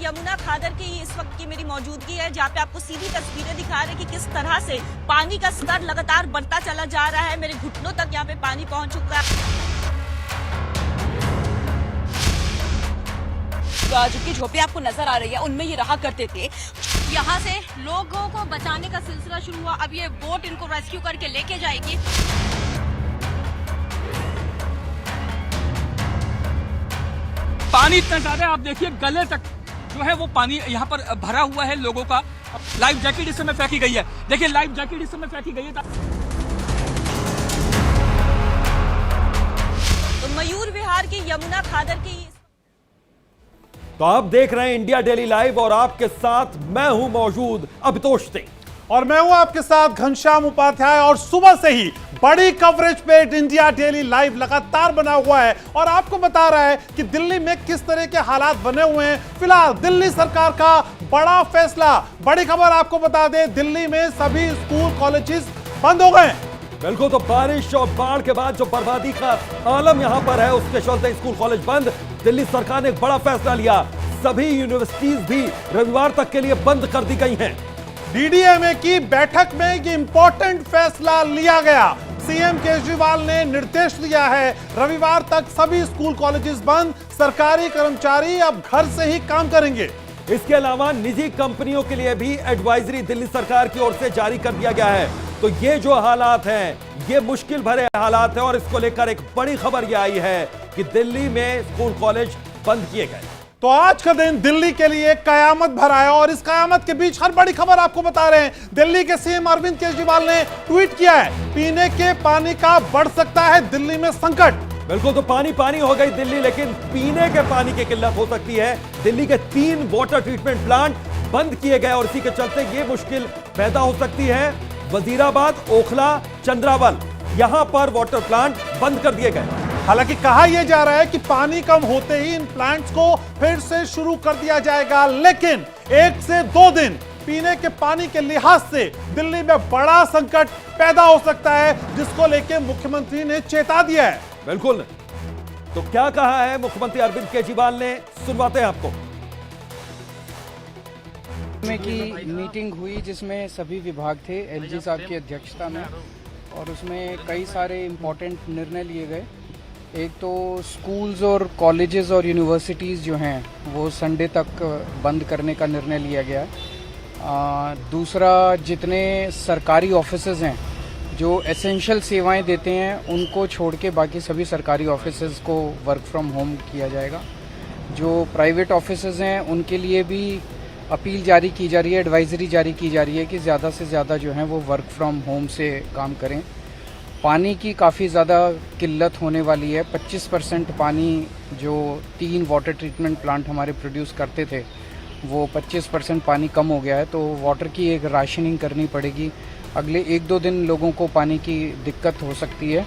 यमुना खादर की इस वक्त की मेरी मौजूदगी है, जहाँ पे आपको सीधी तस्वीरें दिखा रहे हैं कि किस तरह से पानी का स्तर लगातार बढ़ता चला जा रहा है। मेरे घुटनों तक यहाँ पे पानी पहुंच चुका है। जो की झोपड़ी आपको नजर आ रही है, उनमें ये रहा करते थे। यहाँ से लोगों को बचाने का सिलसिला शुरू हुआ। अब ये बोट इनको रेस्क्यू करके लेके जाएगी। पानी इतना ज्यादा है, आप देखिए गले तक जो है वो पानी यहाँ पर भरा हुआ है। लोगों का लाइफ जैकेट इस समय फेंकी गई है। देखिए लाइफ जैकेट इस समय फेंकी गई है। तो मयूर विहार की यमुना खादर की तो आप देख रहे हैं इंडिया डेली लाइव और आपके साथ मैं हूं मौजूद अभितोष सिंह और मैं हूं आपके साथ घनश्याम उपाध्याय। और सुबह से ही बड़ी कवरेज पे इंडिया डेली लाइव लगातार बना हुआ है और आपको बता रहा है कि दिल्ली में किस तरह के हालात बने हुए हैं। फिलहाल दिल्ली सरकार का बड़ा फैसला, बड़ी खबर आपको बता दें, दिल्ली में सभी स्कूल कॉलेजेस बंद हो गए। बिल्कुल, तो बारिश और बाढ़ के बाद जो बर्बादी का आलम यहां पर है, उसके चलते स्कूल कॉलेज बंद। दिल्ली सरकार ने एक बड़ा फैसला लिया, सभी यूनिवर्सिटीज भी रविवार तक के लिए बंद कर दी गई हैं। डीडीएमए की बैठक में ये इंपॉर्टेंट फैसला लिया गया। सीएम केजरीवाल ने निर्देश दिया है, रविवार तक सभी स्कूल कॉलेजेस बंद, सरकारी कर्मचारी अब घर से ही काम करेंगे। इसके अलावा निजी कंपनियों के लिए भी एडवाइजरी दिल्ली सरकार की ओर से जारी कर दिया गया है। तो ये जो हालात हैं, ये मुश्किल भरे हालात हैं और इसको लेकर एक बड़ी खबर यह आई है कि दिल्ली में स्कूल कॉलेज बंद किए गए। तो आज का दिन दिल्ली के लिए कयामत भरा है और इस कयामत के बीच हर बड़ी खबर आपको बता रहे हैं। दिल्ली के सीएम अरविंद केजरीवाल ने ट्वीट किया है, पीने के पानी का बढ़ सकता है दिल्ली में संकट। बिल्कुल, तो पानी पानी हो गई दिल्ली, लेकिन पीने के पानी की किल्लत हो सकती है। दिल्ली के 3 वाटर ट्रीटमेंट प्लांट बंद किए गए और इसी के चलते ये मुश्किल पैदा हो सकती है। वजीराबाद, ओखला, चंद्रावल, यहां पर वाटर प्लांट बंद कर दिए गए। हालांकि कहा यह जा रहा है कि पानी कम होते ही इन प्लांट्स को फिर से शुरू कर दिया जाएगा, लेकिन 1 से 2 दिन पीने के पानी के लिहाज से दिल्ली में बड़ा संकट पैदा हो सकता है, जिसको लेकर मुख्यमंत्री ने चेता दिया है। बिल्कुल, तो क्या कहा है मुख्यमंत्री अरविंद केजरीवाल ने, सुनवाते हैं आपको। में की मीटिंग हुई जिसमें सभी विभाग थे एलजी साहब की अध्यक्षता में, और उसमें कई सारे इम्पोर्टेंट निर्णय लिए गए। एक तो स्कूल्स और कॉलेजेस और यूनिवर्सिटीज़ जो हैं वो संडे तक बंद करने का निर्णय लिया गया है। दूसरा, जितने सरकारी ऑफिसेज हैं जो एसेंशियल सेवाएं देते हैं उनको छोड़ के बाकी सभी सरकारी ऑफिसेज को वर्क फ्रॉम होम किया जाएगा। जो प्राइवेट ऑफिसेज हैं उनके लिए भी अपील जारी की जा रही है, एडवाइजरी जारी की जा रही है कि ज़्यादा से ज़्यादा जो है वो वर्क फ्रॉम होम से काम करें। पानी की काफ़ी ज़्यादा किल्लत होने वाली है। 25% पानी जो 3 वाटर ट्रीटमेंट प्लांट हमारे प्रोड्यूस करते थे वो 25% पानी कम हो गया है, तो वाटर की एक राशनिंग करनी पड़ेगी। अगले 1-2 दिन लोगों को पानी की दिक्कत हो सकती है।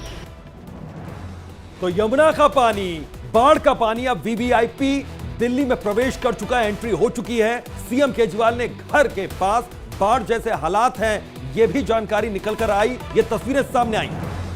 तो यमुना का पानी, बाढ़ का पानी अब वीवीआईपी दिल्ली में प्रवेश कर चुका है, एंट्री हो चुकी है। सीएम केजरीवाल ने घर के पास बाढ़ जैसे हालात हैं, ये भी जानकारी निकल कर आई, ये तस्वीरें सामने आई।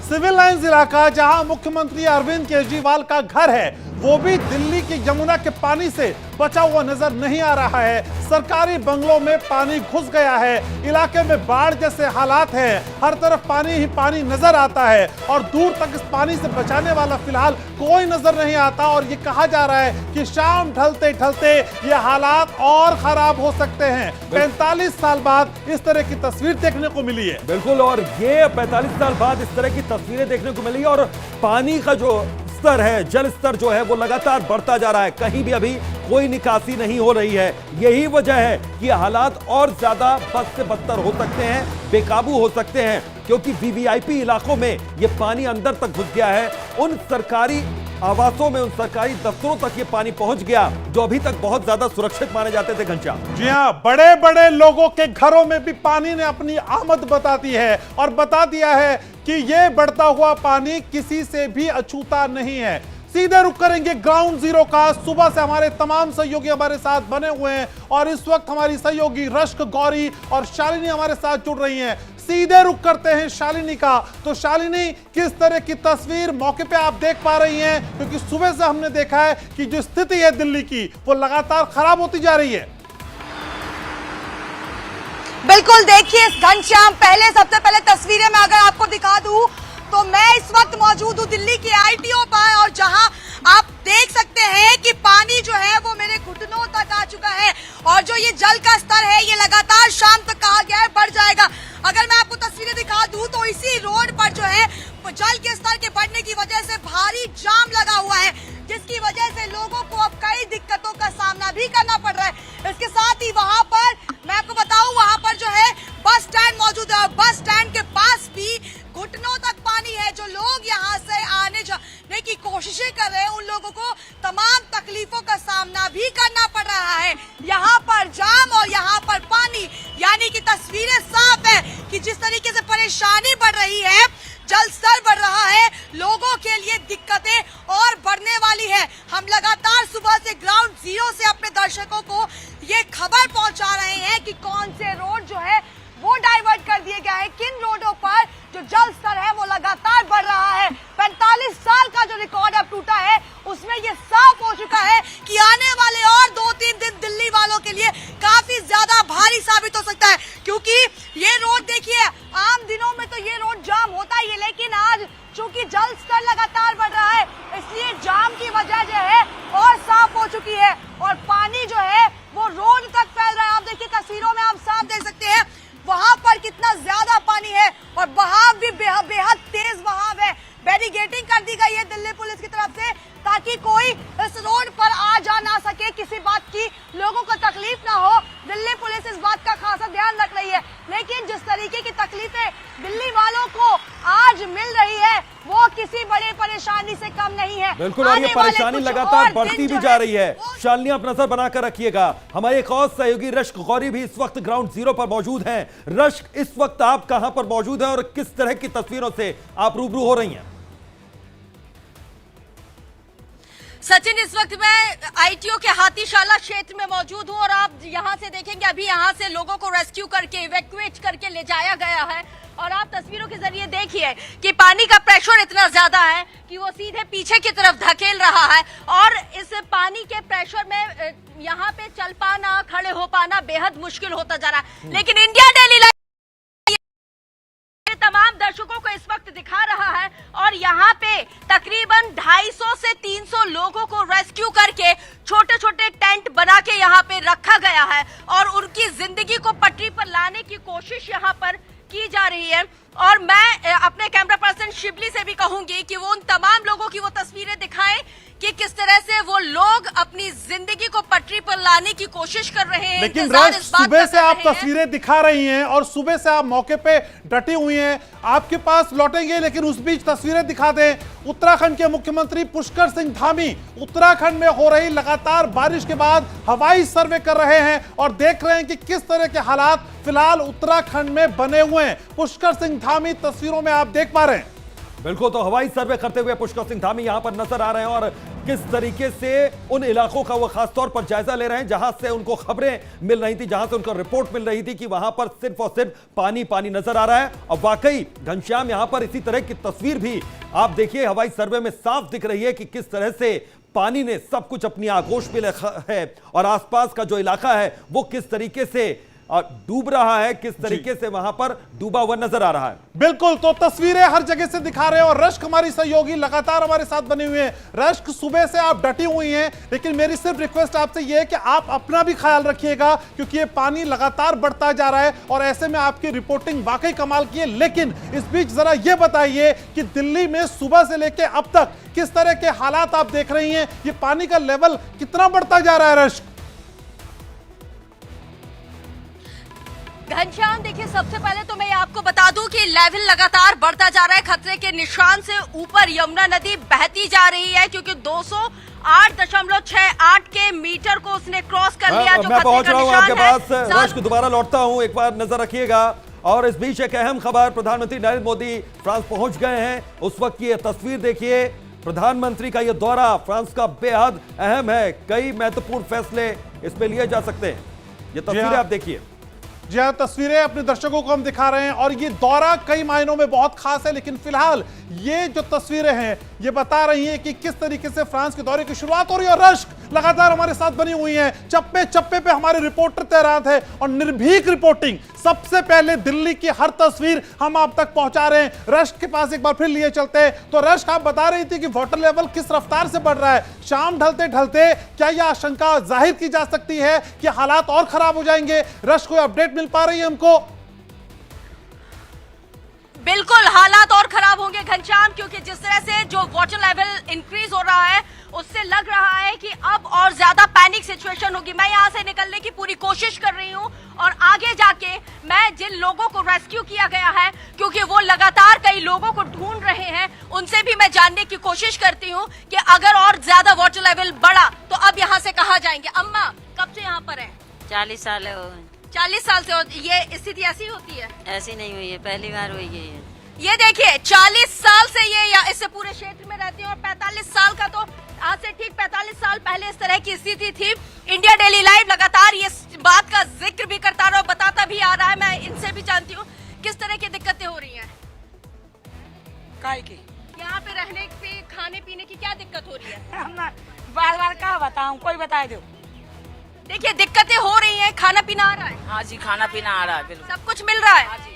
सिविल लाइंस इलाका जहां मुख्यमंत्री अरविंद केजरीवाल का घर है, वो भी दिल्ली की यमुना के पानी से बचा हुआ नजर नहीं आ रहा है। सरकारी बंगलों में पानी घुस गया है, इलाके में बाढ़ जैसे हालात हैं, हर तरफ पानी ही पानी नजर आता है और दूर तक इस पानी से बचाने वाला फिलहाल कोई नजर नहीं आता। और ये कहा जा रहा है कि शाम ढलते ढलते ये हालात और खराब हो सकते हैं। 45 साल बाद इस तरह की तस्वीर देखने को मिली है। बिल्कुल, और ये 45 साल बाद इस तरह की तस्वीरें देखने को मिली और पानी का जो स्तर है, जल स्तर जो है वो लगातार बढ़ता जा रहा है, कहीं भी अभी कोई निकासी नहीं हो रही है। यही वजह है कि हालात और ज्यादा बद से बदतर हो सकते हैं, बेकाबू हो सकते हैं, क्योंकि वीवीआईपी इलाकों में ये पानी अंदर तक घुस गया है। उन सरकारी आवासों में, उन सरकारी दफ्तरों तक ये पानी पहुंच गया जो अभी तक बहुत ज्यादा सुरक्षित माने जाते थे। घनश्याम जी हां, बड़े बड़े लोगों के घरों में भी पानी ने अपनी आमद बता दी है और बता दिया है कि यह बढ़ता हुआ पानी किसी से भी अछूता नहीं है। सीधे रुक करेंगे ग्राउंड जीरो का। सुबह से हमारे तमाम सहयोगी हमारे साथ बने हुए हैं और इस वक्त हमारी सहयोगी रश्क, गौरी और शालिनी हमारे साथ जुड़ रही हैं। सीधे रुक करते हैं शालिनी का। तो शालिनी, किस तरह की तस्वीर मौके पे आप देख पा रही हैं? क्योंकि सुबह से हमने देखा है कि जो स्थिति है दिल्ली की वो लगातार खराब होती जा रही है। बिल्कुल, देखिए घनश्याम, सबसे पहले तस्वीरें मैं अगर आपको दिखा दूं तो मैं इस वक्त मौजूद हूं दिल्ली के आईटीओ पर, और जहां आप देख सकते हैं कि पानी जो है वो मेरे घुटनों तक आ चुका है और जो ये जल का स्तर है ये लगातार शाम तक कहा गया है बढ़ जाएगा। अगर मैं आपको तस्वीरें दिखा दूं तो इसी रोड पर जो है जल के स्तर के बढ़ने की वजह से भारी जाम लगा हुआ है, जिसकी वजह से लोगों को अब कई दिक्कतों का सामना भी करना पड़ रहा है। इसके साथ ही वहां पर मैं आपको बताऊं, वहां पर जो है बस स्टैंड मौजूद है और बस स्टैंड के पास भी घुटनों तक पानी है। जो लोग यहाँ से आने जाने की कोशिशें कर रहे हैं उन लोगों को तमाम तकलीफों का सामना भी करना पड़ रहा है। यहाँ पर जाम और यहाँ पर पानी, यानी कि तस्वीरें साफ है कि जिस तरीके से परेशानी बढ़ रही है, जल स्तर बढ़ रहा है, लोगों के लिए दिक्कतें और बढ़ने वाली है। हम लगातार सुबह से ग्राउंड जीरो से अपने दर्शकों को ये खबर पहुंचा रहे हैं कि कौन से रोड जो है वो डाइवर्ट कर दिए गए हैं, किन रोडों पर जो जल स्तर है वो लगातार बढ़ रहा है। 45 साल का जो रिकॉर्ड अब टूटा है उसमें ये साफ हो चुका है कि आने वाले और 2-3 दिन दिल्ली वालों के लिए काफी ज्यादा भारी साबित हो सकता है, क्योंकि ये रोड देखिए, आम दिनों में तो ये रोड जाम होता ही है, लेकिन आज चूंकि जल स्तर लगातार बढ़ रहा है इसलिए जाम की वजह जो है और साफ हो चुकी है और पानी जो है वो रोड तक फैल रहा है। आप देखिए तस्वीरों में आप साफ देख सकते हैं वहां पर कितना ज्यादा पानी है और बहाव भी बेहद तेज बहाव है। बैरिकेडिंग कर दी गई है दिल्ली पुलिस की तरफ से ताकि कोई इस रोड पर आ जा ना सके, किसी बात की लोगों को तकलीफ ना हो। दिल्ली पुलिस इस बात का खासा ध्यान रख रही है, लेकिन जिस तरीके की तकलीफें दिल्ली वालों को आज मिल रही है वो किसी बड़े परेशानी से कम नहीं है। बिल्कुल, और ये परेशानी लगातार बढ़ती भी जा रही है। शालिनी, आप नजर बनाकर रखिएगा। हमारे एक और सहयोगी रश्क, गौरी भी इस वक्त ग्राउंड जीरो पर मौजूद हैं। रश्क, इस वक्त आप कहां पर मौजूद हैं और किस तरह की तस्वीरों से आप रूबरू हो रही हैं? सचिन, इस वक्त मैं आईटीओ के हाथीशाला क्षेत्र में मौजूद हूं और आप यहां से देखेंगे अभी यहां से लोगों को रेस्क्यू करके इवैक्यूएट करके ले जाया गया है और आप तस्वीरों के जरिए देखिए कि पानी का प्रेशर इतना ज्यादा है कि वो सीधे पीछे की तरफ धकेल रहा है और इस पानी के प्रेशर में यहाँ पे चल पाना, खड़े हो पाना बेहद मुश्किल होता जा रहा है। लेकिन इंडिया डेली लाइफ तमाम दर्शकों को इस वक्त दिखा रहा है और यहाँ पे तकरीबन 250 से 300 लोगों को रेस्क्यू करके छोटे छोटे टेंट बना के यहाँ पे रखा गया है और उनकी जिंदगी को पटरी पर लाने की कोशिश यहाँ पर की जा रही है। और मैं अपने कैमरा पर्सन शिबली से भी कहूंगी कि वो उन तमाम लोगों की वो तस्वीरें दिखाएं कि किस तरह से वो लोग अपनी जिंदगी को पटरी पर लाने की कोशिश कर रहे हैं। लेकिन रश, सुबह से आप तस्वीरें दिखा रही हैं और सुबह से आप मौके पे डटी हुई हैं, आपके पास लौटेंगे, लेकिन उस बीच तस्वीरें दिखा दें। उत्तराखंड के मुख्यमंत्री पुष्कर सिंह धामी उत्तराखंड में हो रही लगातार बारिश के बाद हवाई सर्वे कर रहे हैं और देख रहे हैं कि किस तरह के हालात फिलहाल उत्तराखंड में बने हुए हैं। पुष्कर सिंह धामी तस्वीरों में आप देख पा रहे हैं। बिल्कुल, तो हवाई सर्वे करते हुए पुष्कर सिंह धामी यहां पर नजर आ रहे हैं और किस तरीके से उन इलाकों का वो खासतौर पर जायजा ले रहे हैं जहां से उनको खबरें मिल रही थी, जहां से उनको रिपोर्ट मिल रही थी कि वहां पर सिर्फ और सिर्फ पानी पानी नजर आ रहा है। और वाकई घनश्याम, यहां पर इसी तरह की तस्वीर भी आप देखिए हवाई सर्वे में साफ दिख रही है कि किस तरह से पानी ने सब कुछ अपनी आगोश में रखा है और आसपास का जो इलाका है वो किस तरीके से डूब रहा है, किस तरीके से वहां पर डूबा हुआ नजर आ रहा है। बिल्कुल, तो तस्वीरें हर जगह से दिखा रहे हैं और रश्क हमारी सहयोगी लगातार हमारे साथ बनी हुई है। रश्क, सुबह से आप डटी हुई हैं, लेकिन मेरी सिर्फ रिक्वेस्ट आपसे यह है कि आप अपना भी ख्याल रखिएगा क्योंकि ये पानी लगातार बढ़ता जा रहा है और ऐसे में आपकी रिपोर्टिंग वाकई कमाल की है। लेकिन इस बीच जरा ये बताइए कि दिल्ली में सुबह से लेकर अब तक किस तरह के हालात आप देख रही हैं, ये पानी का लेवल कितना बढ़ता जा रहा है? रश्क, घनश्याम, देखिए सबसे पहले तो मैं आपको बता दूं कि लेवल लगातार बढ़ता जा रहा है। खतरे के निशान से ऊपर यमुना नदी बहती जा रही है क्योंकि 208.68 के मीटर को उसने क्रॉस कर लिया। जो मैं पहुंच रहा हूं आपके पास। है। रश्क, दोबारा लौटता हूं, एक बार नजर रखिएगा। और इस बीच एक अहम खबर, प्रधानमंत्री नरेंद्र मोदी फ्रांस पहुंच गए हैं। उस वक्त की ये तस्वीर देखिए, प्रधानमंत्री का यह दौरा फ्रांस का बेहद अहम है, कई महत्वपूर्ण फैसले इसमें लिए जा सकते हैं। ये तस्वीरें आप देखिए। जी हाँ, तस्वीरें अपने दर्शकों को हम दिखा रहे हैं और ये दौरा कई मायनों में बहुत खास है, लेकिन फिलहाल ये जो तस्वीरें हैं ये बता रही हैं कि किस तरीके से फ्रांस के दौरे की शुरुआत हो रही है और रश्क लगातार हमारे साथ बनी हुई है। चप्पे चप्पे पे हमारे रिपोर्टर तैनात है और निर्भीक रिपोर्टिंग। सबसे पहले दिल्ली की हर तस्वीर हम आप तक पहुंचा रहे हैं। रश्क के पास एक बार फिर लिए चलते हैं। तो रश्क, आप बता रही थी कि वाटर लेवल किस रफ्तार से बढ़ रहा है। शाम ढलते ढलते क्या यह आशंका जाहिर की जा सकती है कि हालात और खराब हो जाएंगे? रश्क, कोई अपडेट मिल पा रही है हमको? बिल्कुल हालात और खराब होंगे घनश्याम, क्योंकि जिस तरह से जो वाटर लेवल इंक्रीज हो रहा है उससे लग रहा है कि अब और ज्यादा पैनिक सिचुएशन होगी। मैं यहाँ से निकलने की पूरी कोशिश कर रही हूँ और आगे जाके मैं जिन लोगों को रेस्क्यू किया गया है, क्योंकि वो लगातार कई लोगों को ढूंढ रहे हैं, उनसे भी मैं जानने की कोशिश करती हूँ कि अगर और ज्यादा वाटर लेवल बढ़ा तो अब यहाँ से कहाँ जाएंगे। अम्मा कब से यहाँ पर है? 40 साल हो 40 साल से ये स्थिति ऐसी होती है? ऐसी नहीं हुई है, पहली बार हुई है ये देखिए 40 साल से ये या इससे पूरे क्षेत्र में रहती हैं और 45 साल का तो आज से ठीक 45 साल पहले इस तरह की स्थिति थी। इंडिया डेली लाइव लगातार ये बात का जिक्र भी करता रहा और बताता भी आ रहा है। मैं इनसे भी जानती हूँ किस तरह की दिक्कतें हो रही हैं। काय की यहाँ पे रहने से खाने पीने की क्या दिक्कत हो रही है? बार बार क्या बताऊं, कोई बता दो। देखिए दिक्कतें हो रही हैं, खाना पीना आ रहा है? हाँ जी, खाना पीना आ रहा है, बिल्कुल सब कुछ मिल रहा है?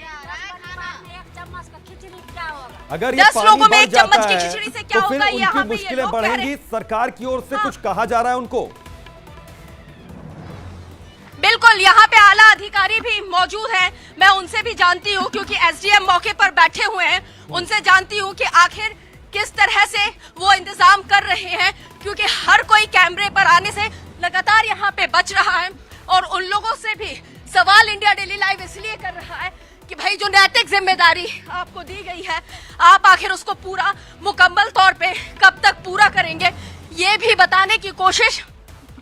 अगर ये 10 पानी लोगों में बढ़ एक चम्मच जाता की है खिचड़ी से क्या तो फिर होगा, यहाँ उनकी पे ये मुश्किलें लोग कह रहे बढ़ेंगी। सरकार की ओर से कुछ कहा जा रहा है उनको? बिल्कुल, यहाँ पे आला अधिकारी भी मौजूद हैं। मैं उनसे भी जानती हूँ क्योंकि एसडीएम मौके पर बैठे हुए हैं। उनसे जानती हूँ कि आखिर किस तरह से वो इंतजाम कर रहे हैं, क्योंकि हर कोई कैमरे पर आने से लगातार यहाँ पे बच रहा है। और उन लोगों से भी सवाल इंडिया डेली लाइव इसलिए कर रहा है कि भाई जो नैतिक जिम्मेदारी आपको दी गई है, आप आखिर उसको पूरा मुकम्मल तौर पे कब तक पूरा करेंगे, ये भी बताने की कोशिश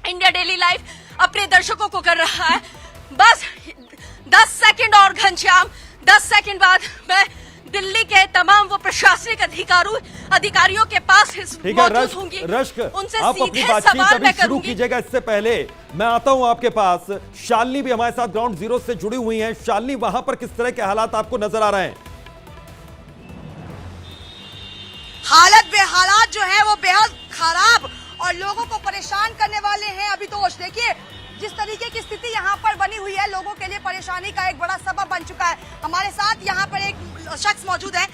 इंडिया डेली लाइव अपने दर्शकों को कर रहा है। बस 10 सेकंड और घनश्याम, 10 सेकंड बाद मैं दिल्ली के तमाम वो प्रशासनिक अधिकारियों के पास ठीक है मौजूद रश्क, उनसे आप अपनी सीधे बातचीत सवाल अभी मैं शुरू करूंगी। कीजिएगा। इससे पहले मैं आता हूं आपके पास। शालिनी भी हमारे साथ ग्राउंड जीरो से जुड़ी हुई हैं। शालिनी, वहां पर किस तरह के हालात आपको नजर आ रहे हैं? हालात जो है वो बेहद खराब और लोगों को परेशान करने वाले हैं। अभी तो देखिए जिस तरीके की स्थिति यहाँ पर बनी हुई है, लोगों के लिए परेशानी का एक बड़ा सबब बन चुका है। हमारे साथ यहाँ पर एक शख्स मौजूद है।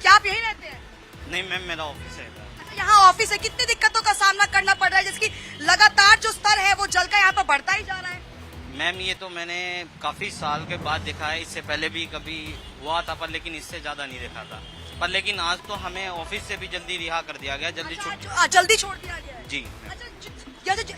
क्या आप यही रहते हैं? नहीं मैम, मेरा ऑफिस है। यहाँ ऑफिस है, कितनी दिक्कतों का सामना करना पड़ रहा है, जिसकी लगातार जो स्तर है वो जल का यहाँ पर बढ़ता ही जा रहा है? मैम ये तो मैंने काफी साल के बाद देखा है। इससे पहले भी कभी हुआ था पर लेकिन इससे ज्यादा नहीं देखा था। पर लेकिन आज तो हमें ऑफिस से भी जल्दी रिहा कर दिया गया, जल्दी जल्दी छोड़ दिया गया है। जी।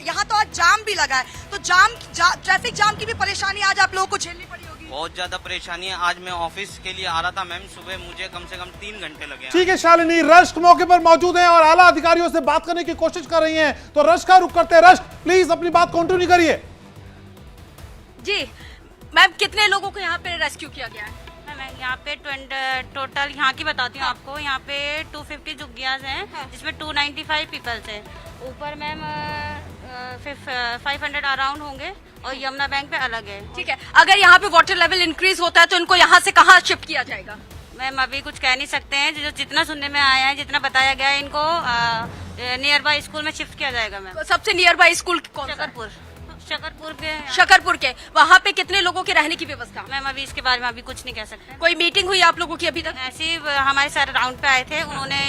यहाँ तो आज जाम भी लगा है, तो ट्रैफिक जाम की भी परेशानी आज आप लोगों को झेलनी पड़ी होगी। बहुत ज्यादा परेशानी है। आज मैं ऑफिस के लिए आ रहा था मैम, सुबह मुझे कम से कम 3 घंटे लगे। ठीक है शालिनी, रश्क मौके पर मौजूद हैं और आला अधिकारियों से बात करने की कोशिश कर रही हैं। तो रश्क का रुख करते हैं। रश्क, प्लीज अपनी बात कंटिन्यू करिए। जी मैम, कितने लोगों को यहाँ पे रेस्क्यू किया गया है? मैं यहाँ पे टोटल यहाँ की बताती हूँ आपको। यहाँ पे 250 झुग्गियाँ हैं, जिसमें 295 पीपल्स हैं। ऊपर मैम 500 अराउंड होंगे और यमुना बैंक पे अलग है। ठीक है, अगर यहाँ पे वाटर लेवल इंक्रीज होता है तो इनको यहाँ से कहाँ शिफ्ट किया जाएगा? मैम अभी कुछ कह नहीं सकते हैं। जो जितना सुनने में आया है, जितना बताया गया है, इनको नियर बाय स्कूल में शिफ्ट किया जाएगा मैम। सबसे नियर बाय स्कूल कौन सा? शकरपुर के। वहाँ पे कितने लोगों के रहने की व्यवस्था? मैम अभी इसके बारे में अभी कुछ नहीं कह सकते। कोई मीटिंग हुई आप लोगों की अभी तक? ऐसी हमारे सर राउंड पे आए थे, उन्होंने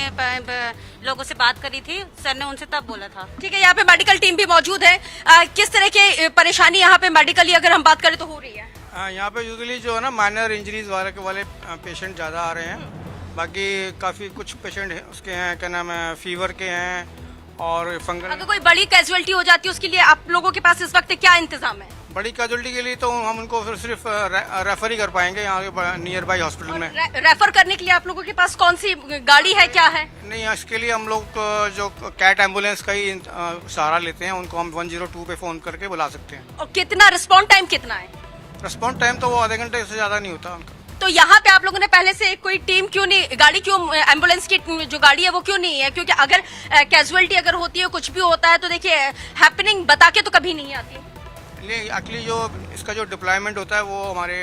लोगों से बात करी थी, सर ने उनसे तब बोला था। ठीक है, यहाँ पे मेडिकल टीम भी मौजूद है। किस तरह की परेशानी यहाँ पे मेडिकली अगर हम बात करें तो हो रही है? यहाँ पे यूजुअली जो है ना माइनर इंजरीज वाले पेशेंट ज़्यादा आ रहे हैं। बाकी काफ़ी कुछ पेशेंट उसके हैं, क्या नाम है, फीवर के हैं और फंगल। अगर कोई बड़ी कैजुअलिटी हो जाती है उसके लिए आप लोगों के पास इस वक्त क्या इंतजाम है? बड़ी कैजुअलिटी के लिए तो हम उनको फिर सिर्फ रेफर ही कर पाएंगे यहाँ के नियर बाई हॉस्पिटल में। रेफर करने के लिए आप लोगों के पास कौन सी गाड़ी है, क्या है? नहीं, इसके लिए हम लोग जो कैट एम्बुलेंस का ही सहारा लेते हैं, उनको हम 102 पे फोन करके बुला सकते हैं। और कितना रिस्पॉन्ड टाइम कितना है? रिस्पॉन्ड टाइम तो वो आधे घंटे से ज़्यादा नहीं होता उनका। तो तो यहाँ पे आप लोगों ने पहले से कोई टीम क्यों नहीं, गाड़ी क्यों, एम्बुलेंस की जो गाड़ी है वो क्यों नहीं है? क्योंकि अगर कैजुअलिटी अगर होती है, कुछ भी होता है, तो देखिए हैपनिंग बता के तो कभी नहीं आती। ये एक्चुअली जो इसका जो डिप्लॉयमेंट होता है वो हमारे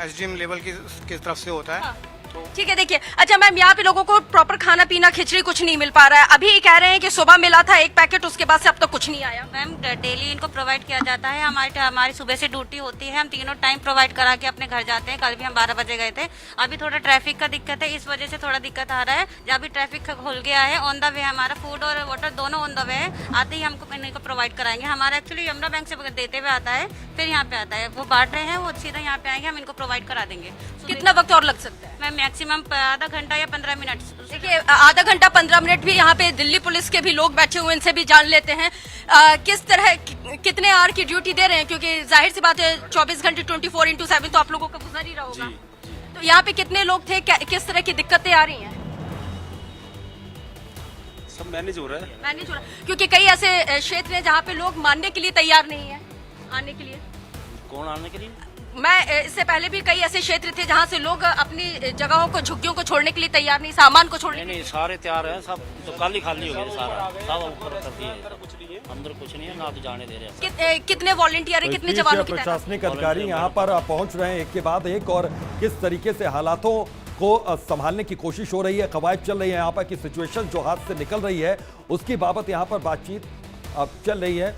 एसडीएम लेवल की तरफ से होता है। ठीक है, देखिए, अच्छा मैम, यहाँ पे लोगों को प्रॉपर खाना पीना, खिचड़ी कुछ नहीं मिल पा रहा है। अभी कह रहे हैं कि सुबह मिला था 1 पैकेट, उसके बाद से अब तक कुछ नहीं आया। मैम डेली इनको प्रोवाइड किया जाता है। हमारी सुबह से ड्यूटी होती है, हम तीनों टाइम प्रोवाइड करा के अपने घर जाते हैं। कल भी हम 12 बजे गए थे। अभी थोड़ा ट्रैफिक का दिक्कत है, इस वजह से थोड़ा दिक्कत आ रहा है। जब भी ट्रैफिक खुल गया है, ऑन द वे हमारा फूड और वाटर दोनों ऑन द वे है। आते ही हमको इनको प्रोवाइड कराएंगे। हमारा एक्चुअली यमुना बैंक से देते हुए आता है, फिर यहाँ पे आता है। वो बांट रहे हैं, वो सीधा यहाँ पे आएंगे, हम इनको प्रोवाइड करा देंगे। कितना वक्त और लग सकता है? मैम मैक्सिमम आधा घंटा या 15 मिनट। देखिए, आधा घंटा 15 मिनट भी यहाँ पे दिल्ली पुलिस के भी लोग बैठे हुए, इनसे भी जान लेते हैं किस तरह कितने आवर की ड्यूटी दे रहे हैं, क्योंकि जाहिर सी बात है 24 घंटे 24x7 तो आप लोगों का गुजर ही रहा होगा। तो यहाँ पे कितने लोग थे, किस तरह की दिक्कतें आ रही हैं? सब मैनेज हो रहा है। मैनेज हो रहा है, क्योंकि कई ऐसे क्षेत्र हैं जहाँ पे लोग मानने के लिए तैयार नहीं है आने के लिए। कौन आने के लिए? मैं इससे पहले भी कई ऐसे क्षेत्र थे जहाँ से लोग अपनी जगहों को, झुग्गियों को छोड़ने के लिए तैयार नहीं, सामान को छोड़ने। नहीं, सारे तैयार हैं, सब तो कल ही खाली हो गए सारा, सब ऊपर कर दिए, अंदर कुछ नहीं है, ना तो जाने दे रहे हैं। कितने वॉलंटियर है, कितने जवानों की तैनाती? प्रशासनिक अधिकारी यहाँ पर पहुंच रहे हैं एक के बाद एक, और किस तरीके से हालातों को संभालने की कोशिश हो रही है, कवायद चल रही है, यहाँ पर की सिचुएशन जो हाथ से निकल रही है उसकी बाबत यहाँ पर बातचीत अब चल रही है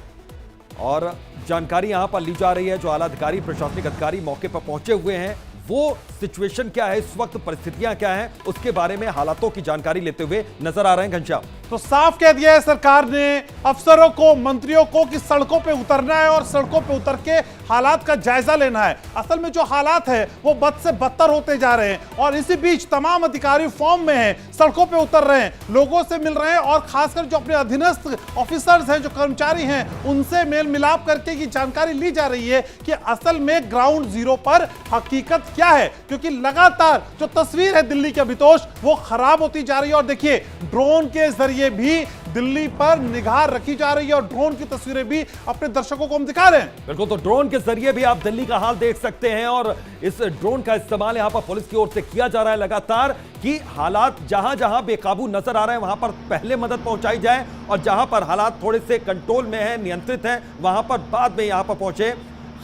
और जानकारी यहां पर ली जा रही है। जो आला अधिकारी, प्रशासनिक अधिकारी मौके पर पहुंचे हुए हैं, वो सिचुएशन क्या है इस वक्त, परिस्थितियां क्या हैं, उसके बारे में हालातों की जानकारी लेते हुए नजर आ रहे हैं घनश्याम। तो साफ कह दिया है सरकार ने अफसरों को, मंत्रियों को कि सड़कों पे उतरना है और सड़कों पे उतर के हालात का जायजा लेना है। असल में जो हालात है वो बद से बदतर होते जा रहे हैं और इसी बीच तमाम अधिकारी फॉर्म में हैं, सड़कों पे उतर रहे हैं, लोगों से मिल रहे हैं और खासकर जो अपने अधीनस्थ ऑफिसर्स हैं, जो कर्मचारी हैं, उनसे मेल मिलाप करके ये जानकारी ली जा रही है कि असल में ग्राउंड जीरो पर हकीकत क्या है। क्योंकि लगातार जो तस्वीर है दिल्ली के अभितोष वो खराब होती जा रही है और देखिए ड्रोन के जरिए भी दिल्ली पर निगाह रखी जा रही है और ड्रोन की तस्वीरें भी अपने दर्शकों को हम दिखा रहे हैं। बिल्कुल, तो ड्रोन के जरिए भी आप दिल्ली का हाल देख सकते हैं और इस ड्रोन का इस्तेमाल यहां पर पुलिस की ओर से किया जा रहा है लगातार कि हालात जहां जहां बेकाबू नजर आ रहे हैं वहां पर पहले मदद पहुंचाई जाए और जहां पर हालात थोड़े से कंट्रोल में है, नियंत्रित है, वहां पर बाद में यहां पर पहुंचे।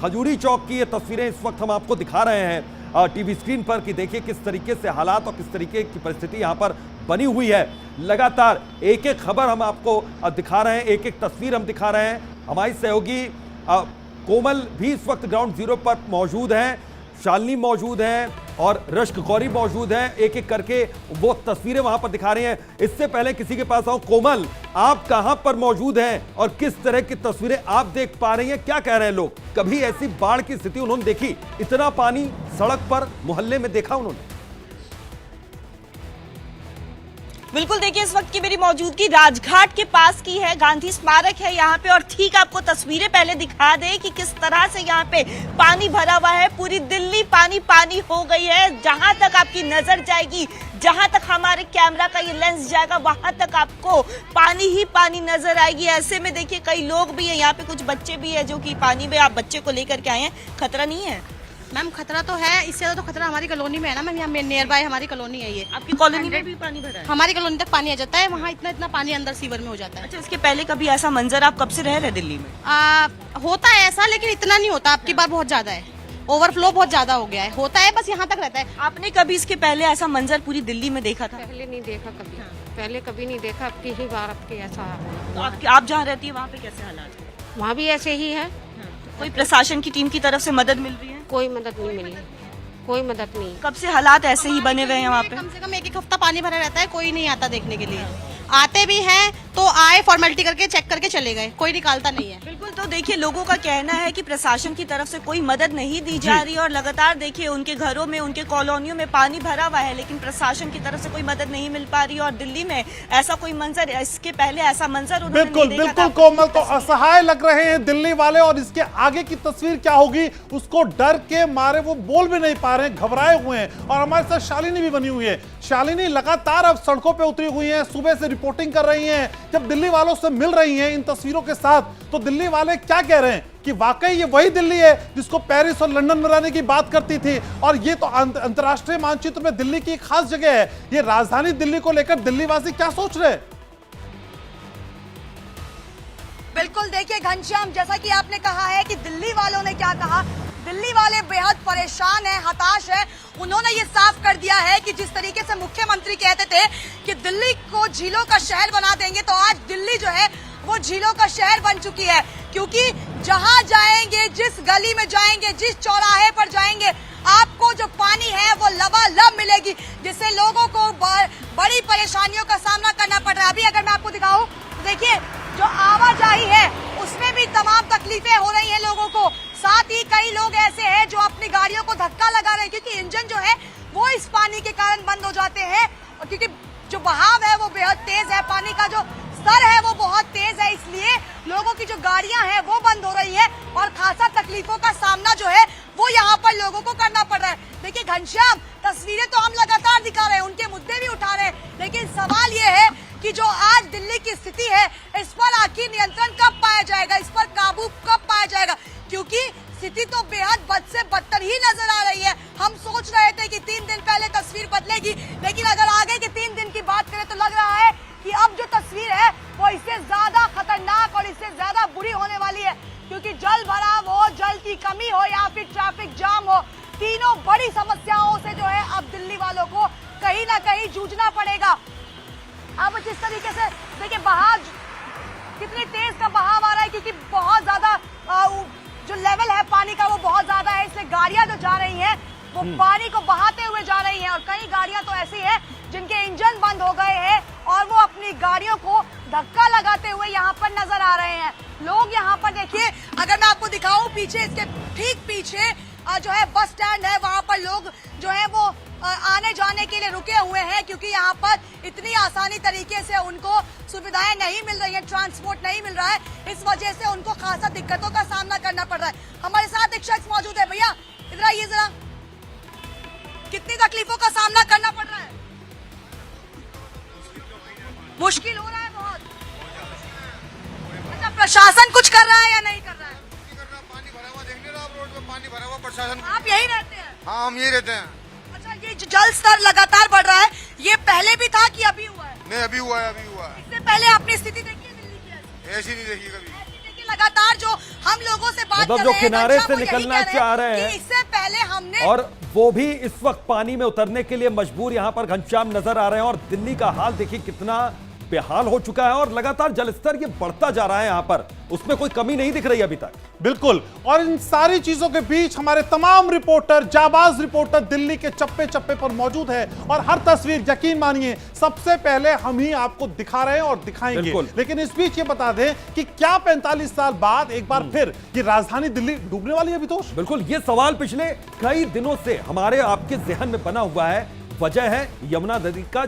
खजूरी चौक की ये तस्वीरें इस वक्त हम आपको दिखा रहे हैं टीवी स्क्रीन पर कि देखिए किस तरीके से हालात और किस तरीके की परिस्थिति यहां पर बनी हुई है। लगातार एक एक खबर हम आपको दिखा रहे हैं, एक एक तस्वीर हम दिखा रहे हैं। हमारी सहयोगी कोमल भी इस वक्त ग्राउंड जीरो पर मौजूद हैं, शालिनी मौजूद हैं और रश्क गौरी मौजूद हैं, एक एक करके वो तस्वीरें वहां पर दिखा रहे हैं। इससे पहले किसी के पास आऊं, कोमल, आप कहां पर मौजूद हैं और किस तरह की तस्वीरें आप देख पा रही हैं, क्या कह रहे हैं लोग? कभी ऐसी बाढ़ की स्थिति उन्होंने देखी, इतना पानी सड़क पर मोहल्ले में देखा उन्होंने? बिल्कुल, देखिए इस वक्त की मेरी मौजूदगी राजघाट के पास की है, गांधी स्मारक है यहाँ पे और ठीक आपको तस्वीरें पहले दिखा दे कि किस तरह से यहाँ पे पानी भरा हुआ है। पूरी दिल्ली पानी पानी हो गई है। जहां तक आपकी नजर जाएगी, जहां तक हमारे कैमरा का ये लेंस जाएगा, वहां तक आपको पानी ही पानी नजर आएगी। ऐसे में देखिए कई लोग भी है यहाँ पे, कुछ बच्चे भी है जो कि पानी में, आप बच्चे को लेकर के आए हैं, खतरा नहीं है? मैम खतरा तो है, इससे ज्यादा तो खतरा हमारी कॉलोनी में है ना मैम, यहाँ नियर बाय हमारी कॉलोनी है ये। आपकी कॉलोनी में भी पानी भरा है? हमारी कॉलोनी तक पानी आ जाता है, वहाँ इतना पानी अंदर सीवर में हो जाता है। अच्छा, इसके पहले कभी ऐसा मंजर, आप कब से रह रहे दिल्ली में? होता है ऐसा, लेकिन इतना नहीं होता। आपकी बार बहुत ज्यादा है, ओवरफ्लो बहुत ज्यादा हो गया है, होता है बस यहाँ तक रहता है। आपने कभी इसके पहले ऐसा मंजर पूरी दिल्ली में देखा था? पहले नहीं देखा कभी, पहले कभी नहीं देखा, अब की ही बार अब की ऐसा। तो आप जहाँ रहती है वहाँ पे कैसे हालात है? वहाँ भी ऐसे ही है। कोई प्रशासन की टीम की तरफ से मदद मिल रही है? कोई मदद नहीं मिली, कोई मदद नहीं। कब से हालात ऐसे ही बने हुए हैं वहाँ पे? कम से कम एक हफ्ता पानी भरा रहता है, कोई नहीं आता देखने के लिए। आते भी हैं तो आए, फॉर्मेलिटी करके चेक करके चले गए, कोई निकालता नहीं है। बिल्कुल, तो देखिए लोगों का कहना है कि प्रशासन की तरफ से कोई मदद नहीं दी जा रही और लगातार देखिए उनके घरों में, उनके कॉलोनियों में पानी भरा हुआ है, लेकिन प्रशासन की तरफ से कोई मदद नहीं मिल पा रही और दिल्ली में ऐसा कोई मंजर, इसके पहले ऐसा मंजर उन्होंने बिल्कुल नहीं देखा बिल्कुल था। कोमल, तो असहाय लग रहे हैं दिल्ली वाले और इसके आगे की तस्वीर क्या होगी उसको डर के मारे वो बोल भी नहीं पा रहे हैं, घबराए हुए हैं। और हमारे साथ शालिनी भी बनी हुई है। शालिनी लगातार अब सड़कों पे उतरी हुई है, सुबह से रिपोर्टिंग कर रही हैं जब दिल्ली वालों से मिल रही हैं इन तस्वीरों के साथ, तो दिल्ली वाले क्या कह रहे हैं कि वाकई ये वही दिल्ली है जिसको पेरिस और लंदन में रहने की बात करती थी, और ये तो अंतर्राष्ट्रीय मानचित्र में दिल्ली की एक खास जगह है। ये राजधानी दिल्ली को लेकर दिल्ली वासी क्या सोच रहे हैं? बिल्कुल, देखिए घनश्याम, जैसा कि आपने कहा है कि दिल्ली वालों ने क्या कहा, दिल्ली वाले बेहद परेशान हैं, हताश हैं। उन्होंने ये साफ कर दिया है कि जिस तरीके से मुख्यमंत्री कहते थे कि दिल्ली को झीलों का शहर बना देंगे, तो आज दिल्ली जो है वो झीलों का शहर बन चुकी है। क्योंकि जहां जाएंगे, जिस गली में जाएंगे, जिस चौराहे पर जाएंगे, आपको जो पानी है वो लबालब मिलेगी, जिससे लोगों को बड़ी परेशानियों का सामना करना पड़ रहा है। अभी अगर मैं आपको दिखाऊं, देखिए जो आवाजाही है उसमें भी तमाम तकलीफें हो रही हैं लोगों को। साथ ही कई लोग ऐसे हैं जो अपनी गाड़ियों को धक्का लगा रहे हैं, क्योंकि इंजन जो है वो इस पानी के कारण बंद हो जाते हैं, और क्योंकि जो बहाव है वो बेहद तेज है, पानी का जो स्तर है वो बहुत तेज है, इसलिए लोगों की जो गाड़ियां हैं वो बंद हो रही है और खासा तकलीफों का सामना जो है वो यहाँ पर लोगों को करना पड़ रहा है। देखिए घनश्याम, तस्वीरें तो हम लगातार दिखा रहे हैं, उनके मुद्दे भी उठा रहे हैं, लेकिन सवाल ये है कि जो आज दिल्ली की स्थिति है, इस पर आखिर नियंत्रण कब पाया जाएगा, इस पर काबू कब पाया जाएगा, क्योंकि स्थिति तो बेहद बद से बदतर ही नजर आ रही है। हम सोच रहे थे कि 3 दिन पहले तस्वीर बदलेगी, लेकिन अगर आगे के 3 दिन की बात करें तो लग रहा है कि अब जो तस्वीर है वो इससे ज्यादा खतरनाक और इससे ज्यादा बुरी होने वाली है, क्योंकि जल भराव हो, जल की कमी हो या फिर ट्रैफिक जाम हो, तीनों बड़ी समस्याओं से जो है अब दिल्ली वालों को कहीं ना कहीं जूझना पड़ेगा। अब जिस तरीके से देखिए बहाव, कितनी तेज का बहाव आ रहा है, क्योंकि बहुत ज्यादा जो लेवल है पानी का वो बहुत ज्यादा है, इसलिए गाड़ियां जो जा रही हैं वो पानी को बहाते हुए जा रही हैं, और कई गाड़ियां तो ऐसी हैं जिनके इंजन बंद हो गए हैं और वो अपनी गाड़ियों को धक्का लगाते हुए यहाँ पर नजर आ रहे हैं। लोग यहाँ पर देखिए, अगर मैं आपको दिखाऊं, पीछे इसके ठीक पीछे जो है बस स्टैंड है, वहाँ पर लोग जो है वो आने जाने के लिए रुके हुए हैं, क्योंकि यहाँ पर इतनी आसानी तरीके से उनको सुविधाएं नहीं मिल रही है, ट्रांसपोर्ट नहीं मिल रहा है, इस वजह से उनको खासा दिक्कतों का सामना करना पड़ रहा है। हमारे साथ एक शख्स मौजूद है, भैया इधर आइए जरा, कितनी तकलीफों का सामना करना पड़ रहा है? मुश्किल हो रहा है बहुत। अच्छा, प्रशासन कुछ कर रहा है या नहीं कर रहा है? पानी भरा हुआ देख रहे हो आप, रोड पे पानी भरा हुआ, प्रशासन। आप यही रहते हैं? हाँ, हम यही रहते हैं। अच्छा, ये जो जल स्तर लगातार बढ़ रहा है, ये पहले भी था कि अभी हुआ है? नहीं, अभी हुआ है, अभी हुआ है। इससे पहले आपने स्थिति देखी है दिल्ली की? ऐसी नहीं देखी कभी। लगातार जो हम लोगों से बात मतलब कर जो रहे हैं, किनारे घनश्याम, से वो यही निकलना कह रहे चाह रहे हैं, कि इससे पहले हमने, और वो भी इस वक्त पानी में उतरने के लिए मजबूर यहां पर घनश्याम नजर आ रहे हैं। और दिल्ली का हाल देखिए कितना बेहाल हो चुका है, और लगातार जलस्तर ये बढ़ता जा रहा है यहां पर, उसमें कोई कमी नहीं दिख रही अभी तक। बिल्कुल, और इन सारी चीजों के बीच हमारे तमाम रिपोर्टर, जाबाज रिपोर्टर दिल्ली के चप्पे चप्पे पर मौजूद है, और हर तस्वीर यकीन मानिए सबसे पहले हम ही आपको दिखा रहे हैं और दिखाएंगे। लेकिन इस बीच ये बता दें कि क्या 45 साल बाद एक बार फिर ये राजधानी दिल्ली डूबने वाली है? वितोष, बिल्कुल, ये सवाल पिछले कई दिनों से हमारे आपके जहन में बना हुआ है। वजह है यमुना नदी का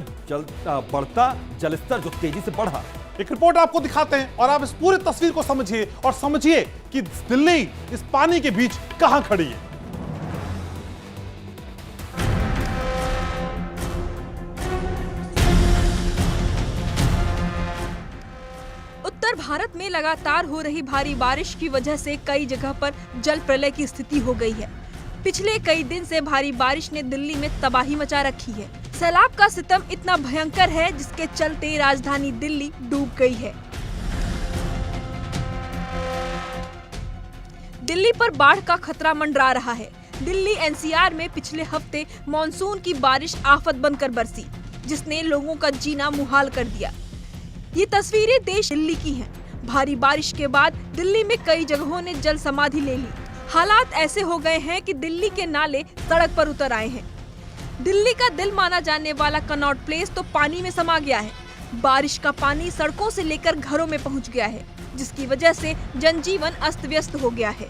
बढ़ता जलस्तर जो तेजी से बढ़ा। एक रिपोर्ट आपको दिखाते हैं और आप इस पूरी तस्वीर को समझिए, और समझिए कि दिल्ली इस पानी के बीच कहां खड़ी है। उत्तर भारत में लगातार हो रही भारी बारिश की वजह से कई जगह पर जल प्रलय की स्थिति हो गई है। पिछले कई दिन से भारी बारिश ने दिल्ली में तबाही मचा रखी है। सैलाब का सितम इतना भयंकर है जिसके चलते राजधानी दिल्ली डूब गई है। दिल्ली पर बाढ़ का खतरा मंडरा रहा है। दिल्ली एनसीआर में पिछले हफ्ते मॉनसून की बारिश आफत बनकर बरसी, जिसने लोगों का जीना मुहाल कर दिया। ये तस्वीरें देश दिल्ली की हैं। भारी बारिश के बाद दिल्ली में कई जगहों ने जल समाधि ले ली। हालात ऐसे हो गए हैं कि दिल्ली के नाले सड़क पर उतर आए हैं। दिल्ली का दिल माना जाने वाला कनॉट प्लेस तो पानी में समा गया है। बारिश का पानी सड़कों से लेकर घरों में पहुंच गया है, जिसकी वजह से जनजीवन अस्त व्यस्त हो गया है।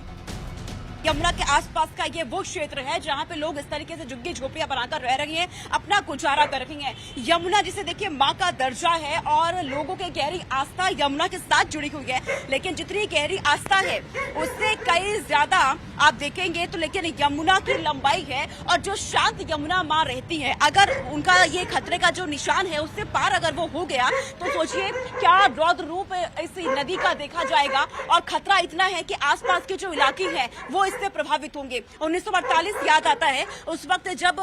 यमुना के आसपास का ये वो क्षेत्र है जहां पे लोग इस तरीके से झुग्गी झोपड़ियां बनाकर रह रही हैं, अपना गुजारा कर रही हैं। यमुना जिसे देखिए मां का दर्जा है और लोगों की गहरी आस्था यमुना के साथ जुड़ी हुई है, लेकिन जितनी गहरी आस्था है उससे कई ज्यादा आप देखेंगे तो लेकिन यमुना की लंबाई है और जो शांत यमुना मां रहती है, अगर उनका ये खतरे का जो निशान है उससे पार अगर वो हो गया तो सोचिए क्या रौद्र रूप इस नदी का देखा जाएगा। और खतरा इतना है कि आसपास के जो इलाके हैं वो इससे प्रभावित होंगे। 1948 याद आता है, उस वक्त जब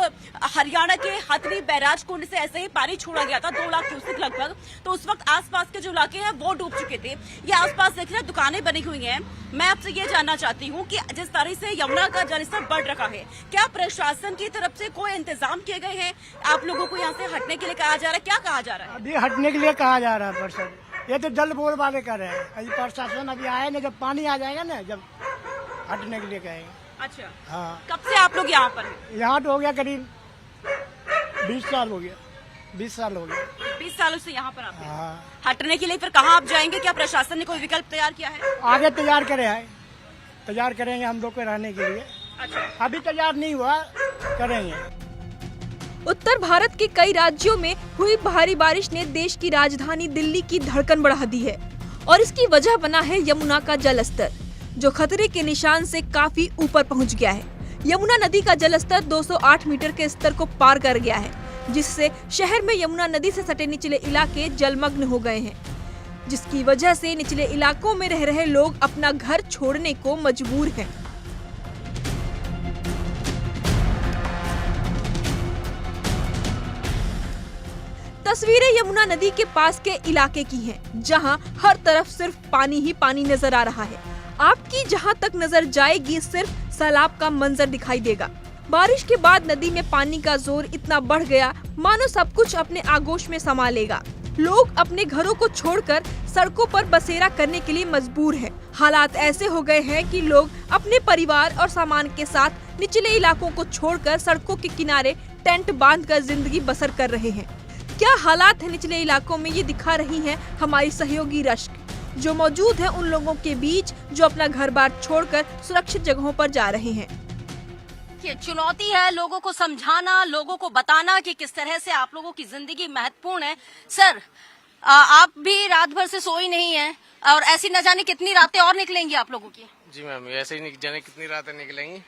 हरियाणा के हथनी बैराज कुंड से ऐसे ही पानी छोड़ा गया था 2 लाख क्यूसेक लगभग, तो उस वक्त आसपास के जो इलाके हैं वो डूब चुके थे। ये आसपास देख रहे हैं दुकानें बनी हुई हैं। मैं आपसे ये जानना चाहती हूँ कि जिस तरह से यमुना का जलस्तर बढ़ रहा है, क्या प्रशासन की तरफ से कोई इंतजाम किए गए हैं? आप लोगों को यहाँ से हटने के लिए कहा जा रहा है, क्या कहा जा रहा है? अभी हटने के लिए कहा जा रहा है प्रशासन, ये तो जल बोर्ड वाले कर रहे हैं। अभी प्रशासन अभी आए ना, जब पानी आ जाएगा ना, जब हटने के लिए कहेंगे। अच्छा, हाँ। कब से आप लोग यहाँ पर हैं? यहाँ तो हो गया करीब 20 साल हो गया, 20 साल हो गया। 20 सालों से यहाँ पर आप हैं। हाँ। हटने के लिए फिर कहाँ आप जाएंगे? क्या प्रशासन ने कोई विकल्प तैयार किया है? आगे तैयार तैयार करेंगे हम लोग को रहने के लिए। अच्छा, अभी तैयार नहीं हुआ, करेंगे। उत्तर भारत के कई राज्यों में हुई भारी बारिश ने देश की राजधानी दिल्ली की धड़कन बढ़ा दी है और इसकी वजह बना है यमुना का जल स्तर, जो खतरे के निशान से काफी ऊपर पहुंच गया है। यमुना नदी का जल स्तर 208 मीटर के स्तर को पार कर गया है, जिससे शहर में यमुना नदी से सटे निचले इलाके जलमग्न हो गए हैं, जिसकी वजह से निचले इलाकों में रह रहे लोग अपना घर छोड़ने को मजबूर हैं। तस्वीरें यमुना नदी के पास के इलाके की हैं, जहां हर तरफ सिर्फ पानी ही पानी नजर आ रहा है। आपकी जहां तक नजर जाएगी सिर्फ सैलाब का मंजर दिखाई देगा। बारिश के बाद नदी में पानी का जोर इतना बढ़ गया मानो सब कुछ अपने आगोश में समा लेगा। लोग अपने घरों को छोड़कर सड़कों पर बसेरा करने के लिए मजबूर हैं। हालात ऐसे हो गए हैं कि लोग अपने परिवार और सामान के साथ निचले इलाकों को छोड़कर सड़कों के किनारे टेंट बांधकर जिंदगी बसर कर रहे हैं। क्या हालात है निचले इलाकों में, ये दिखा रही हैं हमारी सहयोगी रश्क, जो मौजूद है उन लोगों के बीच जो अपना घर बार छोड़कर सुरक्षित जगहों पर जा रहे हैं। ये चुनौती है लोगों को समझाना, लोगों को बताना कि किस तरह से आप लोगों की जिंदगी महत्वपूर्ण है। सर, आप भी रात भर से सोई नहीं है और ऐसी न जाने कितनी रातें और निकलेंगी आप लोगों की? जी मैम, ऐसे ही जाने कितनी रातें निकलेंगी।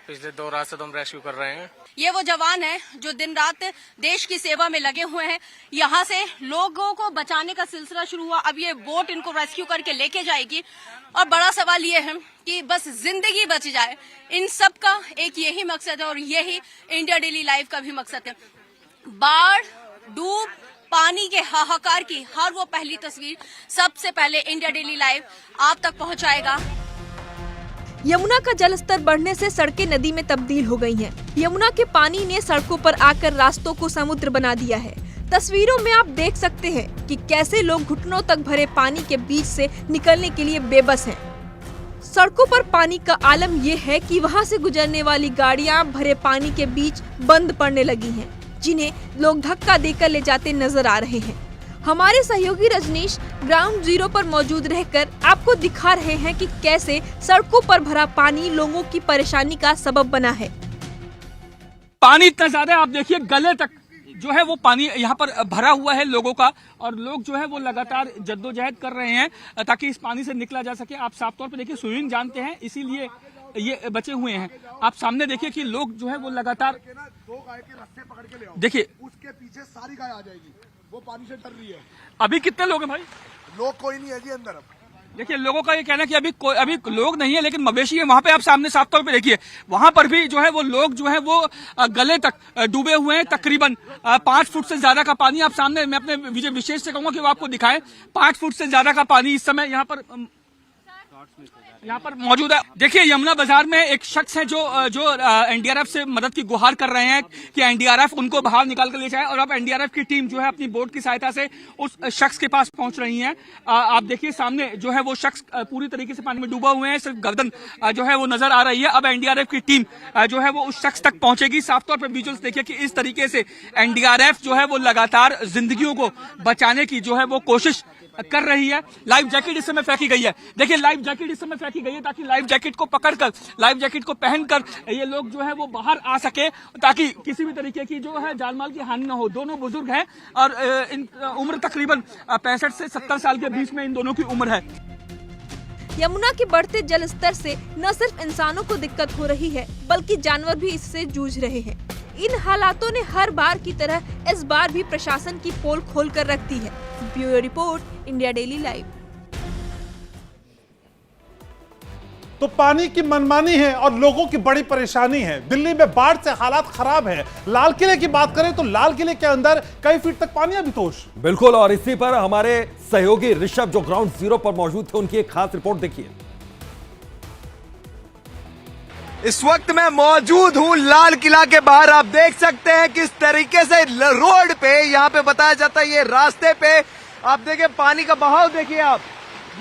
पिछले 2 रात से तो हम रेस्क्यू कर रहे हैं। ये वो जवान है जो दिन रात देश की सेवा में लगे हुए हैं। यहाँ से लोगों को बचाने का सिलसिला शुरू हुआ, अब ये बोट इनको रेस्क्यू करके लेके जाएगी और बड़ा सवाल ये है कि बस जिंदगी बच जाए। इन सब का एक यही मकसद है और यही इंडिया डेली लाइव का भी मकसद है। बाढ़, डूब, पानी के हाहाकार की हर वो पहली तस्वीर सबसे पहले इंडिया डेली लाइव आप तक पहुंचाएगा। यमुना का जलस्तर बढ़ने से सड़कें नदी में तब्दील हो गई हैं। यमुना के पानी ने सड़कों पर आकर रास्तों को समुद्र बना दिया है। तस्वीरों में आप देख सकते हैं कि कैसे लोग घुटनों तक भरे पानी के बीच से निकलने के लिए बेबस हैं। सड़कों पर पानी का आलम यह है कि वहां से गुजरने वाली गाड़ियां भरे पानी के बीच बंद पड़ने लगी हैं, जिन्हें लोग धक्का देकर ले जाते नजर आ रहे हैं। हमारे सहयोगी रजनीश ग्राउंड जीरो पर मौजूद रहकर आपको दिखा रहे हैं कि कैसे सड़कों पर भरा पानी लोगों की परेशानी का सबब बना है। पानी इतना ज्यादा आप देखिए गले तक जो है वो पानी यहाँ पर भरा हुआ है लोगों का, और लोग जो है वो लगातार जद्दोजहद कर रहे हैं ताकि इस पानी से निकला जा सके। आप साफ तौर पर देखिए स्विमिंग जानते हैं, इसीलिए ये बचे हुए हैं। आप सामने देखिए कि लोग जो है वो लगातार 2 गाय के रस्से पकड़ के ले आओ, देखिए उसके पीछे सारी गाय आ जाएगी, वो पानी से डर रही है। अभी कितने लोग हैं भाई? लोग कोई नहीं है जी अंदर। अब देखिए लोगों का ये कहना है कि अभी लोग नहीं है, लेकिन मवेशी है। वहां पे आप सामने साफ तौर पे देखिए, वहां पर भी जो है वो लोग जो है वो गले तक डूबे हुए हैं। तकरीबन 5 फुट से ज्यादा का पानी आप सामने, मैं अपने विजय विशेष से कहूंगा कि वो आपको दिखाएं। 5 फुट से ज्यादा का पानी इस समय यहाँ पर मौजूद है। देखिए यमुना बाजार में एक शख्स है जो एनडीआरएफ से मदद की गुहार कर रहे हैं कि एनडीआरएफ उनको बाहर निकाल कर ले जाए, और अब एनडीआरएफ की टीम जो है अपनी बोट की सहायता से उस शख्स के पास पहुंच रही है। आप देखिए सामने जो है वो शख्स पूरी तरीके से पानी में डूबा हुए हैं, सिर्फ गर्दन जो है वो नजर आ रही है। अब एनडीआरएफ की टीम जो है वो उस शख्स तक पहुंचेगी। साफ तौर पर विजुअल्स देखिए कि इस तरीके से एनडीआरएफ जो है वो लगातार जिंदगियों को बचाने की जो है वो कोशिश कर रही है। लाइफ जैकेट इस समय फेंकी गई है। देखिए लाइफ जैकेट इस समय फेंकी गई है ताकि लाइफ जैकेट को पकड़कर, लाइफ जैकेट को पहनकर ये लोग जो है वो बाहर आ सके, ताकि किसी भी तरीके की जो है जान माल की हानि न हो। दोनों बुजुर्ग हैं और इन उम्र तकरीबन 65 से 70 साल के बीच में इन दोनों की उम्र है। यमुना के बढ़ते जल स्तर से न सिर्फ इंसानों को दिक्कत हो रही है बल्कि जानवर भी इससे जूझ रहे हैं। इन हालातों ने हर बार की तरह इस बार भी प्रशासन की पोल खोल कर रख दी है। Bureau report, India daily live. तो पानी की मनमानी है और लोगों की बड़ी परेशानी है। दिल्ली में बाढ़ से हालात खराब है। लाल किले की बात करें तो लाल किले के अंदर कई फीट तक पानी अभी तोश। बिल्कुल, और इसी पर हमारे सहयोगी ऋषभ जो ग्राउंड जीरो पर मौजूद थे, उनकी एक खास रिपोर्ट देखिए। इस वक्त मैं मौजूद हूं लाल किला के बाहर। आप देख सकते हैं किस तरीके से रोड पे, यहाँ पे बताया जाता है ये रास्ते पे, आप देखिए पानी का बहाव देखिए आप,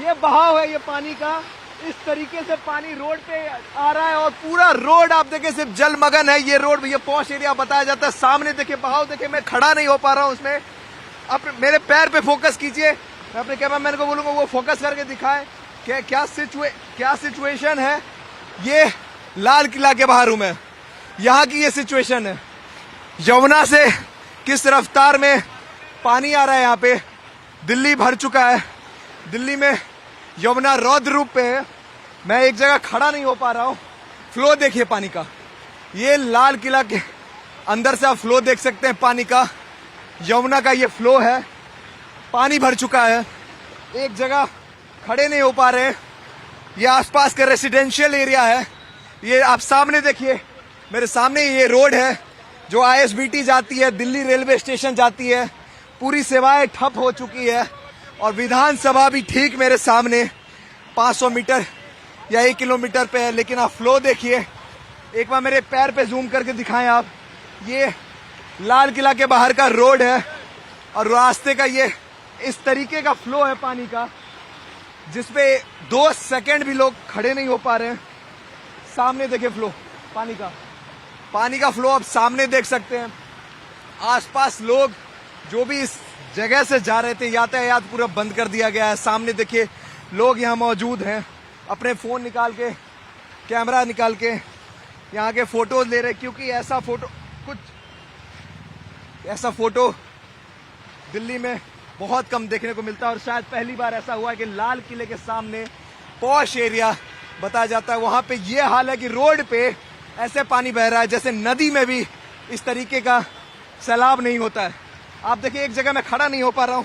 ये बहाव है ये पानी का। इस तरीके से पानी रोड पे आ रहा है और पूरा रोड आप देखिए सिर्फ जलमग्न है। ये रोड, ये पॉश एरिया बताया जाता है। सामने देखिए बहाव देखिए, मैं खड़ा नहीं हो पा रहा हूँ उसमें। अब मेरे पैर पे फोकस कीजिए, मैं अपने कैमरामैन को बोलूंगा वो फोकस करके दिखाए कि क्या सिचुएशन है। ये लाल किला के बाहर हूं मैं, यहाँ की ये सिचुएशन है। यमुना से किस रफ्तार में पानी आ रहा है यहाँ पे। दिल्ली भर चुका है, दिल्ली में यमुना रौद्र रूप पे है। मैं एक जगह खड़ा नहीं हो पा रहा हूँ। फ्लो देखिए पानी का, ये लाल किला के अंदर से आप फ्लो देख सकते हैं पानी का। यमुना का ये फ्लो है, पानी भर चुका है, एक जगह खड़े नहीं हो पा रहे। ये आसपास का रेसिडेंशियल एरिया है। ये आप सामने देखिए, मेरे सामने ये रोड है जो ISBT जाती है, दिल्ली रेलवे स्टेशन जाती है। पूरी सेवाएं ठप हो चुकी है और विधानसभा भी ठीक मेरे सामने 500 मीटर या 1 किलोमीटर पे है। लेकिन आप फ्लो देखिए, एक बार मेरे पैर पे जूम करके दिखाएं आप। ये लाल किला के बाहर का रोड है और रास्ते का ये इस तरीके का फ्लो है पानी का, जिसपे 2 सेकंड भी लोग खड़े नहीं हो पा रहे हैं। सामने देखिए फ्लो पानी का फ्लो आप सामने देख सकते हैं। आसपास लोग जो भी इस जगह से जा रहे थे, यातायात पूरा बंद कर दिया गया है। सामने देखिए लोग यहाँ मौजूद हैं, अपने फोन निकाल के, कैमरा निकाल के यहाँ के फोटोज ले रहे, क्योंकि ऐसा फोटो दिल्ली में बहुत कम देखने को मिलता है और शायद पहली बार ऐसा हुआ है कि लाल किले के सामने पॉश एरिया बताया जाता है, वहां पे ये हाल है कि रोड पे ऐसे पानी बह रहा है जैसे नदी में भी इस तरीके का सैलाब नहीं होता है। आप देखिए एक जगह मैं खड़ा नहीं हो पा रहा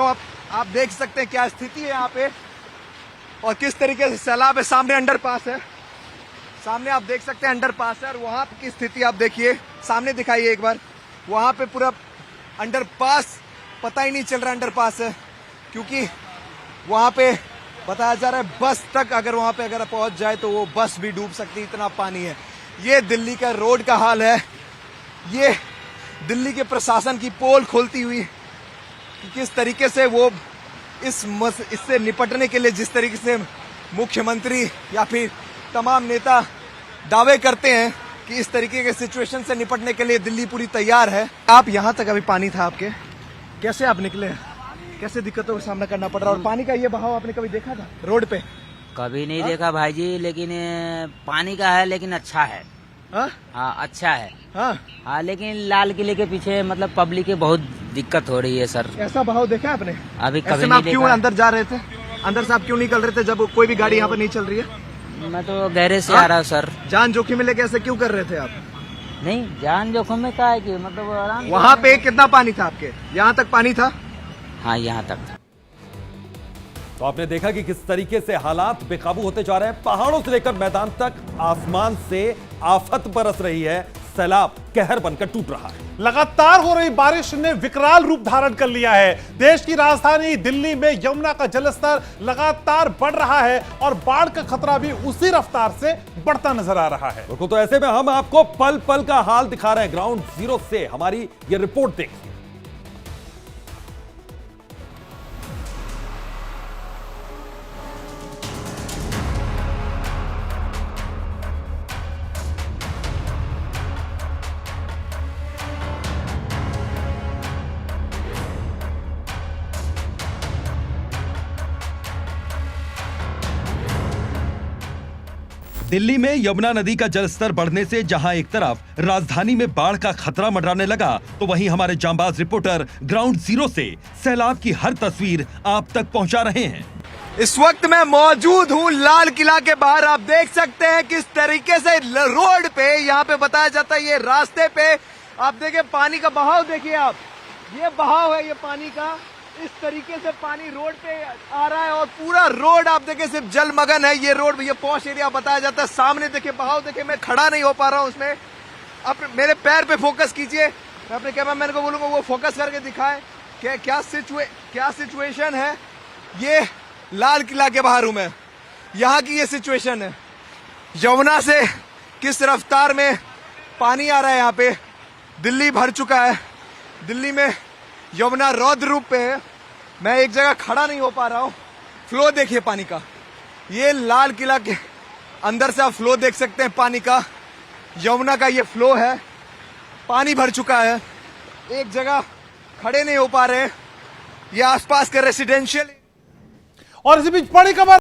हूँ, आप देख सकते हैं क्या स्थिति है यहाँ पे और किस तरीके से सैलाब है। सामने अंडरपास है, सामने आप देख सकते हैं अंडरपास है और वहां की स्थिति आप देखिए, सामने दिखाइए एक बार। वहां पे पूरा अंडरपास, पता ही नहीं चल रहा अंडरपास है, क्योंकि वहां पे बताया जा रहा है बस तक अगर वहां पे अगर पहुंच जाए तो वो बस भी डूब सकती है, इतना पानी है। ये दिल्ली का रोड का हाल है। ये दिल्ली के प्रशासन की पोल खोलती हुई कि किस तरीके से वो इससे निपटने के लिए, जिस तरीके से मुख्यमंत्री या फिर तमाम नेता दावे करते हैं कि इस तरीके के सिचुएशन से निपटने के लिए दिल्ली पूरी तैयार है। आप यहाँ तक अभी पानी था आपके, कैसे आप निकले, कैसे दिक्कतों का सामना करना पड़ रहा है? और पानी का ये बहाव आपने कभी देखा था रोड पे? कभी नहीं देखा भाई जी, लेकिन पानी का है, लेकिन अच्छा है। हाँ अच्छा है। हाँ लेकिन लाल किले के पीछे मतलब पब्लिक की बहुत दिक्कत हो रही है सर। ऐसा बहाव देखा आपने? अभी कभी नहीं नहीं देखा। क्यों अंदर जा रहे थे? अंदर से आप क्यों निकल रहे थे जब कोई भी गाड़ी यहाँ पर नहीं चल रही है? मैं तो गैरेज से आ रहा हूँ सर। जान जोखिम में लेके ऐसे क्यों कर रहे थे आप? नहीं जान जोखिम में क्या है कि मतलब आराम। वहाँ पे कितना पानी था आपके? यहाँ तक पानी था? हाँ यहाँ तक। तो आपने देखा कि किस तरीके से हालात बेकाबू होते जा रहे हैं। पहाड़ों से लेकर मैदान तक आसमान से आफत बरस रही है, सैलाब कहर बनकर टूट रहा है। लगातार हो रही बारिश ने विकराल रूप धारण कर लिया है। देश की राजधानी दिल्ली में यमुना का जलस्तर लगातार बढ़ रहा है और बाढ़ का खतरा भी उसी रफ्तार से बढ़ता नजर आ रहा है। तो ऐसे में हम आपको पल पल का हाल दिखा रहे हैं ग्राउंड जीरो से। हमारी ये रिपोर्ट देखिए। दिल्ली में यमुना नदी का जलस्तर बढ़ने से जहां एक तरफ राजधानी में बाढ़ का खतरा मंडराने लगा, तो वहीं हमारे जांबाज रिपोर्टर ग्राउंड जीरो से सैलाब की हर तस्वीर आप तक पहुंचा रहे हैं। इस वक्त मैं मौजूद हूँ लाल किला के बाहर। आप देख सकते हैं किस तरीके से रोड पे यहाँ पे बताया जाता है, ये रास्ते पे आप देखिए पानी का बहाव देखिए आप, ये बहाव है ये पानी का, इस तरीके से पानी रोड पे आ रहा है और पूरा रोड आप देखिए सिर्फ जलमग्न है। ये रोड ये पॉश एरिया बताया जाता है। सामने देखिए बहाव देखिए, मैं खड़ा नहीं हो पा रहा हूँ उसमें। अब मेरे पैर पे फोकस कीजिए, मैं अपने कैमरामैन को बोलूंगा वो फोकस करके दिखाए कि क्या सिचुएशन है। ये लाल किला के बाहर हूं मैं, यहाँ की ये सिचुएशन है। यमुना से किस रफ्तार में पानी आ रहा है यहाँ पे, दिल्ली भर चुका है। दिल्ली में यमुना रौद्र रूप पे है, मैं एक जगह खड़ा नहीं हो पा रहा हूँ। फ्लो देखिए पानी का, ये लाल किला के अंदर से आप फ्लो देख सकते हैं पानी का। यमुना का ये फ्लो है, पानी भर चुका है, एक जगह खड़े नहीं हो पा रहे। ये आसपास के रेसिडेंशियल और इसी बीच बड़ी खबर